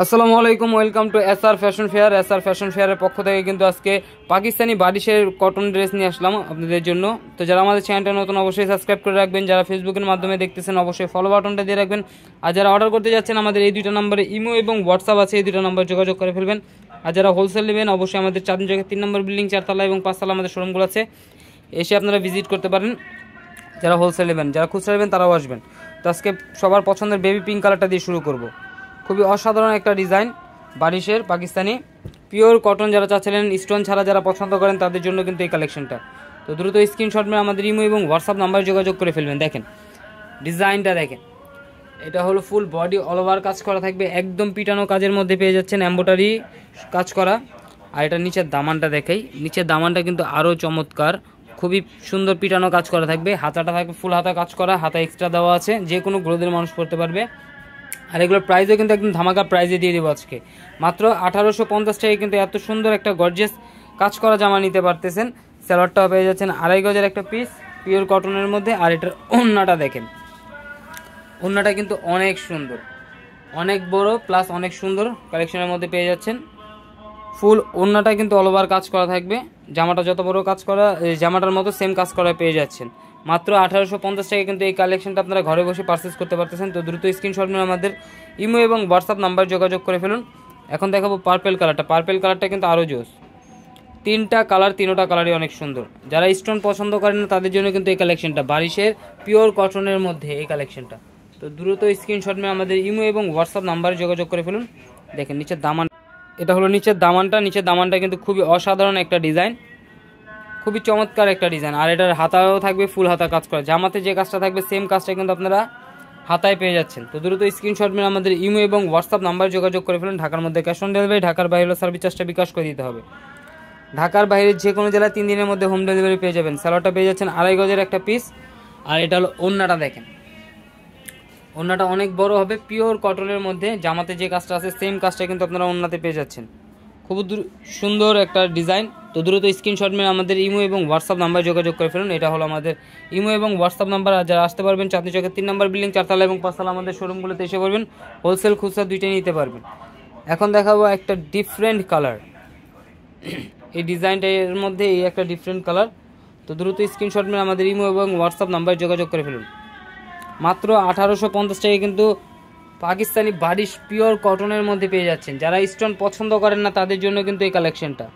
আসসালামু আলাইকুম, welcome to SR fashion fair. SR fashion ফেয়ারের পক্ষ থেকে কিন্তু আজকে পাকিস্তানি বারিশের কটন ড্রেস নিয়ে আসলাম আপনাদের জন্য। তো যারা আমাদের চ্যানেলটা নতুন অবশ্যই সাবস্ক্রাইব করে রাখবেন, যারা ফেসবুকের মাধ্যমে দেখতেছেন অবশ্যই ফলো বাটনটা দিয়ে রাখবেন। আর যারা অর্ডার করতে যাচ্ছেন আমাদের এই দুইটা নম্বরে ইমো এবং হোয়াটসঅ্যাপ আছে, এই দুটো নম্বর যোগাযোগ করে ফেলবেন। আর যারা হোলসেল নেবেন অবশ্যই আমাদের চাঁদনি চকের 3 নম্বর বিল্ডিং 4 তলা এবং 5 তলা আমাদের শোরুমগুলো আছে, এসে আপনারা ভিজিট করতে পারেন। যারা হোলসেল নেবেন, যারা খুচরা নেবেন তারাও আসবেন। তো আজকে সবার পছন্দের বেবি পিঙ্ক কালারটা দিয়ে শুরু করব। খুবই অসাধারণ একটা ডিজাইন বারিশের পাকিস্তানি পিওর কটন, যারা চাচ্ছিলেন স্টোন ছাড়া যারা পছন্দ করেন তাদের জন্য কিন্তু এই কালেকশনটা। তো দ্রুত স্ক্রিনশট মেরে আমাদের ইমো এবং হোয়াটসঅ্যাপ নাম্বারে যোগাযোগ করে ফেলবেন। দেখেন ডিজাইনটা, দেখেন এটা হলো ফুল বডি অল ওভার কাজ করা থাকবে, একদম পিটানো কাজের মধ্যে পেয়ে যাচ্ছেন, এমব্রয়ডারি কাজ করা। আর এটা নিচের দামানটা দেখাই, নিচের দামানটা কিন্তু আরও চমৎকার, খুবই সুন্দর পিটানো কাজ করা থাকবে। হাতাটা থাকবে ফুল হাতা কাজ করা, হাতা এক্সট্রা দেওয়া আছে, যে কোনো গ্রোদের মানুষ পড়তে পারবে। আর এগুলোর প্রাইসও কিন্তু একদম ধামাকা প্রাইজে দিয়ে দেবো আজকে, মাত্র 1850 টাকায় কিন্তু এত সুন্দর একটা গর্জিয়াস কাজ করা জামা নিতে পারতেছেন। স্যালোয়ারটাও পেয়ে যাচ্ছেন 2.5 গজের একটা পিস পিওর কটনের মধ্যে। আর এটার ওড়নাটা দেখেন, ওড়নাটা কিন্তু অনেক সুন্দর, অনেক বড় প্লাস অনেক সুন্দর কালেকশনের মধ্যে পেয়ে যাচ্ছেন। ফুল ওড়নাটা কিন্তু অল ওভার কাজ করা থাকবে, জামাটা যত বড় কাজ করা, জামাটার মতো সেম কাজ করা পেয়ে যাচ্ছেন। মাত্র 1850 টাকায় কিন্তু এই কালেকশনটা আপনারা ঘরে বসে পারচেস করতে পারতেছেন। তো দ্রুত স্ক্রিনশট নিয়ে আমাদের ইমো এবং হোয়াটসঅ্যাপ নাম্বার যোগাযোগ করে ফেলুন। এখন দেখাবো পার্পেল কালারটা। পার্পেল কালারটা কিন্তু আরও জোস, 3টা কালার, 3টা কালারই অনেক সুন্দর। যারা স্টোন পছন্দ করেন না তাদের জন্য কিন্তু এই কালেকশনটা, বারিশের পিওর কটনের মধ্যে এই কালেকশনটা। তো দ্রুত স্ক্রিনশট নিয়ে আমাদের ইমো এবং হোয়াটসঅ্যাপ নাম্বারে যোগাযোগ করে ফেলুন। দেখেন নিচের দামান, এটা হলো নিচের দামানটা। নিচের দামানটা কিন্তু খুবই অসাধারণ একটা ডিজাইন, খুবই চমৎকার একটা ডিজাইন। আর এটার হাতাও থাকবে ফুল হাতা কাজ করা, জামাতে যে কাজটা থাকবে সেম কাজটা কিন্তু আপনারা হাতায় পেয়ে যাচ্ছেন। তো দ্রুত স্ক্রিনশট মেরে আমাদের ইমো এবং হোয়াটসঅ্যাপ নাম্বার যোগাযোগ করে ফেলুন। ঢাকার মধ্যে ক্যাশ অন ডেলিভারি, ঢাকার বাইরে হলে সার্ভিস চার্জটা বিকাশ করে দিতে হবে। ঢাকার বাইরে যে কোনো জেলায় 3 দিনের মধ্যে হোম ডেলিভারি পেয়ে যাবেন। স্যালোয়ারটা পেয়ে যাচ্ছেন 2.5 গজের একটা পিস। আর এটা হলো ওড়নাটা, দেখেন ওড়নাটা অনেক বড় হবে, পিওর কটনের মধ্যে, জামাতে যে কাজটা আছে সেম কাজটা কিন্তু আপনারা ওড়নাতে পেয়ে যাচ্ছেন। খুব সুন্দর একটা ডিজাইন। তো দ্রুত স্ক্রিনশট মেরে আমাদের ইমো এবং হোয়াটসঅ্যাপ নাম্বার যোগাযোগ করে ফেলুন। এটা হলো আমাদের ইমো এবং হোয়াটসঅ্যাপ নাম্বার। আর যারা আসতে পারবেন চাঁদনি চকের 3 নম্বর বিল্ডিং 4 তলা এবং 5 তলা আমাদের শোরুমগুলোতে এসে পড়বেন, হোলসেল খুচরা দুইটাই নিতে পারবেন। এখন দেখাবো একটা ডিফারেন্ট কালার, এই ডিজাইনটার মধ্যে এই একটা ডিফারেন্ট কালার। তো দ্রুত স্ক্রিনশট মেরে আমাদের ইমো এবং হোয়াটসঅ্যাপ নাম্বার যোগাযোগ করে ফেলুন। মাত্র 1850 টাকায় কিন্তু পাকিস্তানি বারিশ পিওর কটনের মধ্যে পেয়ে যাচ্ছেন। যারা স্টোন পছন্দ করেন না তাদের জন্য কিন্তু এই কালেকশনটা।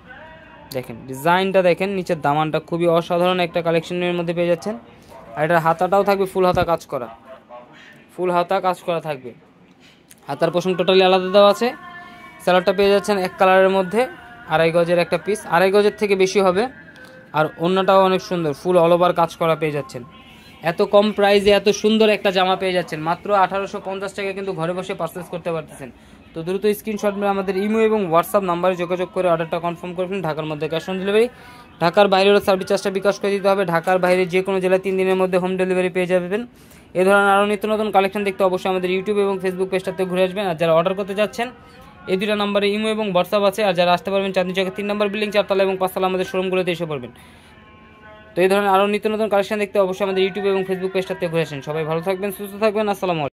দেখেন ডিজাইনটা, দেখেন নিচের দামানটা, খুবই অসাধারণ একটা কালেকশনের মধ্যে পেয়ে যাচ্ছেন। আর এটার হাতাটাও থাকবে ফুল হাতা কাজ করা, ফুল হাতা কাজ করা থাকবে, হাতার পোষণ টোটালি আলাদা দেওয়া আছে। স্যালাডটা পেয়ে যাচ্ছেন এক কালারের মধ্যে, 2.5 গজের একটা পিস, 2.5 গজের থেকে বেশি হবে। আর ওড়নাটাও অনেক সুন্দর, ফুল অল ওভার কাজ করা পেয়ে যাচ্ছেন। এত কম প্রাইসে এত সুন্দর একটা জামা পেয়ে যাচ্ছেন, মাত্র 1850 টাকা কিন্তু ঘরে বসে পারচেস করতে পারতেছেন। তো দ্রুত স্ক্রিনশট মেরে আমাদের ইমো এবং হোয়াটসঅ্যাপ নাম্বারে যোগাযোগ করে অর্ডারটা কনফার্ম করে ফেলুন। ঢাকার মধ্যে ক্যাশ অন ডেলিভারি, ঢাকার বাইরেও সার্ভিস চার্জটা বিকাশ করে দিতে হবে। ঢাকার বাইরে যে কোনো জেলায় 3 দিনের মধ্যে হোম ডেলিভারি পেয়ে যাবেন। এ ধরনের আরও নিত্য নতুন কালেকশন দেখতে অবশ্যই আমাদের ইউটিউব এবং ফেসবুক পেজটাতে ঘুরে আসবেন। আর যারা অর্ডার করতে যাচ্ছেন এই দুটো নম্বরে ইমো এবং হোয়াটসঅ্যাপ আছে। আর যারা আসতে পারবেন চাঁদনি চকের 3 নম্বর বিল্ডিং 4 তলা এবং 5 তলা আমাদের শোরুমগুলোতে এসে পড়বেন। তো এই ধরনের আরও নিত্য নতুন কালেকশন দেখতে অবশ্যই আমাদের ইউটিউব এবং ফেসবুক পেজটাতে ঘুরে আসেন। সবাই ভালো থাকবেন, সুস্থ থাকবেন, আসসালামু আলাইকুম।